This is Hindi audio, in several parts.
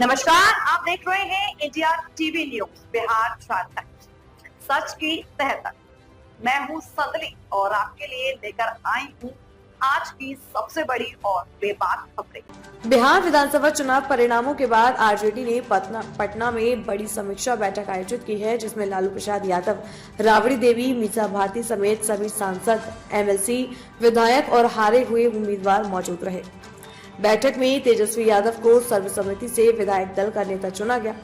नमस्कार, आप देख रहे हैं India TV news Bihar Jharkhand, सच की तह तक। मैं हूं सदली और आपके लिए लेकर आई हूं आज की सबसे बड़ी और बेबाक खबरें। बिहार विधानसभा चुनाव परिणामों के बाद आरजेडी ने पटना में बड़ी समीक्षा बैठक आयोजित की है, जिसमें लालू प्रसाद यादव, राबड़ी देवी, मीसा भारती समेत सभी सांसद, एमएलसी, विधायक और हारे हुए उम्मीदवार मौजूद रहे। बैठक में तेजस्वी यादव को सर्वसम्मति से विधायक दल का नेता चुना गया।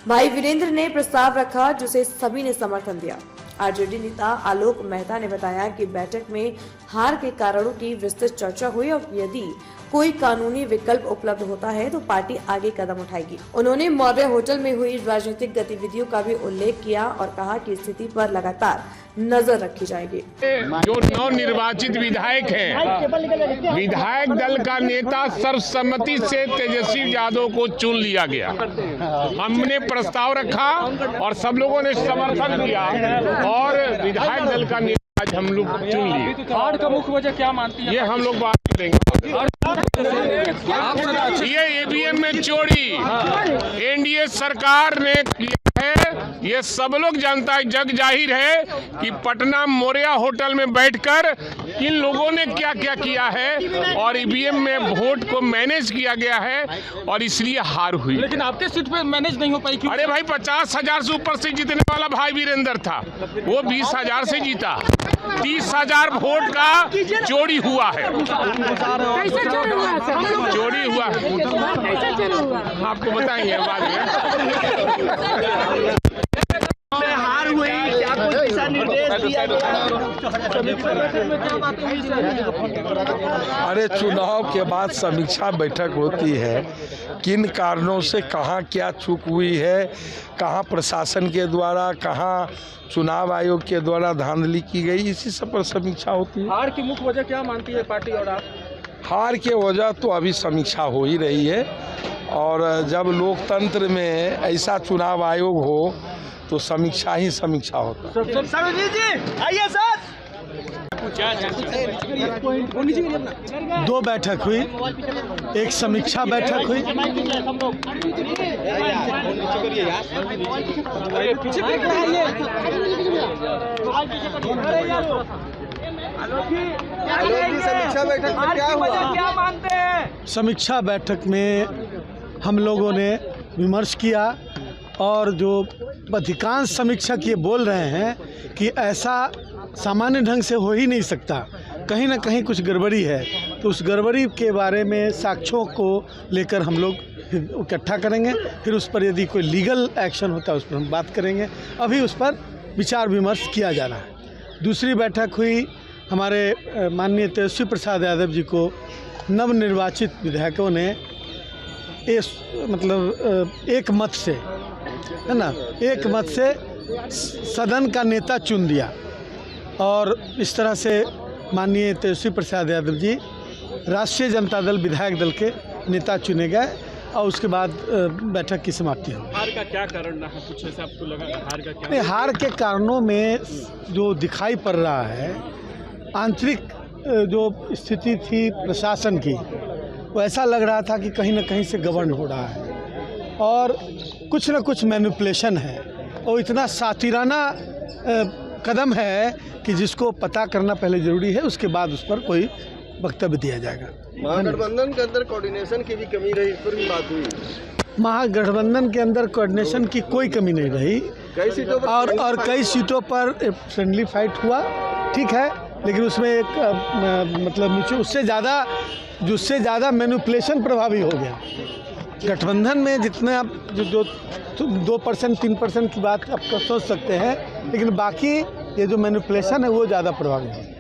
भाई वीरेंद्र ने प्रस्ताव रखा, जिसे सभी ने समर्थन दिया। आरजेडी नेता आलोक मेहता ने बताया कि बैठक में हार के कारणों की विस्तृत चर्चा हुई और यदि कोई कानूनी विकल्प उपलब्ध होता है तो पार्टी आगे कदम उठाएगी। उन्होंने मौर्य होटल में हुई राजनीतिक गतिविधियों का भी उल्लेख किया और कहा कि स्थिति पर लगातार नजर रखी जाएगी। जो नव निर्वाचित विधायक हैं, विधायक दल का नेता सर्वसम्मति से तेजस्वी यादव को चुन लिया गया। हमने प्रस्ताव रखा और सब लोगों ने समर्थन दिया और विधायक दल का नेता आज हम लोग चुन लिए। हार का मुख्य वजह क्या मानती है? ये हम लोग बात करेंगे। ये ईवीएम में चोरी एनडीए सरकार ने किया है, ये सब लोग जानता है, जग जाहिर है कि पटना मौर्या होटल में बैठकर किन लोगों ने क्या क्या किया है और ईवीएम में वोट को मैनेज किया गया है और इसलिए हार हुई। लेकिन आपके सीट पे मैनेज नहीं हो पाई क्यों? अरे भाई 50,000 से ऊपर से जीतने वाला भाई वीरेंद्र था, वो 20,000 से जीता। 30,000 वोट का चोरी हुआ है। कैसे चोरी हुआ? चोरी हुआ कैसे चोरी हुआ? आपको बताएंगे बाद में। हार हुई, क्या कुछ दिशा निर्देश दिया गया? अरे चुनाव के बाद समीक्षा बैठक होती है, किन कारणों से कहाँ क्या चूक हुई है, कहाँ प्रशासन के द्वारा, कहाँ चुनाव आयोग के द्वारा धांधली की गई, इसी सब पर समीक्षा होती है। हार की मुख्य वजह क्या मानती है पार्टी और आप? हार के वजह तो अभी समीक्षा हो ही रही है और जब लोकतंत्र में ऐसा चुनाव आयोग हो तो समीक्षा ही समीक्षा होता है। सरोजी जी आइए सर। दो बैठक हुई, एक समीक्षा बैठक हुई। समीक्षा बैठक में क्या हुआ? क्या मानते हैं? समीक्षा बैठक में हम लोगों ने विमर्श किया और जो अधिकांश समीक्षक ये बोल रहे हैं कि ऐसा सामान्य ढंग से हो ही नहीं सकता, कहीं ना कहीं कुछ गड़बड़ी है, तो उस गड़बड़ी के बारे में साक्ष्यों को लेकर हम लोग इकट्ठा करेंगे, फिर उस पर यदि कोई लीगल एक्शन होता है उस पर हम बात करेंगे। अभी उस पर विचार विमर्श किया जा रहा है। दूसरी बैठक हुई, हमारे माननीय तेजस्वी प्रसाद यादव जी को नवनिर्वाचित विधायकों ने एक मत से, है ना, एक मत से सदन का नेता चुन दिया और इस तरह से माननीय तेजस्वी प्रसाद यादव जी राष्ट्रीय जनता दल विधायक दल के नेता चुने गए और उसके बाद बैठक की समाप्ति हुई। हार का क्या कारण रहा? कुछ ऐसा आपको लगा? हार का क्या? नहीं, हार के कारणों में जो दिखाई पड़ रहा है, आंतरिक जो स्थिति थी प्रशासन की, वो ऐसा लग रहा था कि कहीं ना कहीं से गवर्न हो रहा है और कुछ न कुछ मैनिपुलेशन है और इतना सातिराना कदम है कि जिसको पता करना पहले ज़रूरी है, उसके बाद उस पर कोई वक्तव्य दिया जाएगा। महागठबंधन के अंदर कोऑर्डिनेशन की भी कमी रही, इस पर भी बात हुई। महागठबंधन के अंदर कोऑर्डिनेशन की कोई कमी नहीं रही। कई सीटों पर और कई सीटों पर फ्रेंडली फाइट हुआ, ठीक है, लेकिन उसमें एक मतलब उससे ज़्यादा मैनिपुलेशन प्रभावी हो गया। गठबंधन में जितने आप जो 2% 3% की बात आप सोच सकते हैं, लेकिन बाकी ये जो मैनिपुलेशन है वो ज़्यादा प्रभावी है।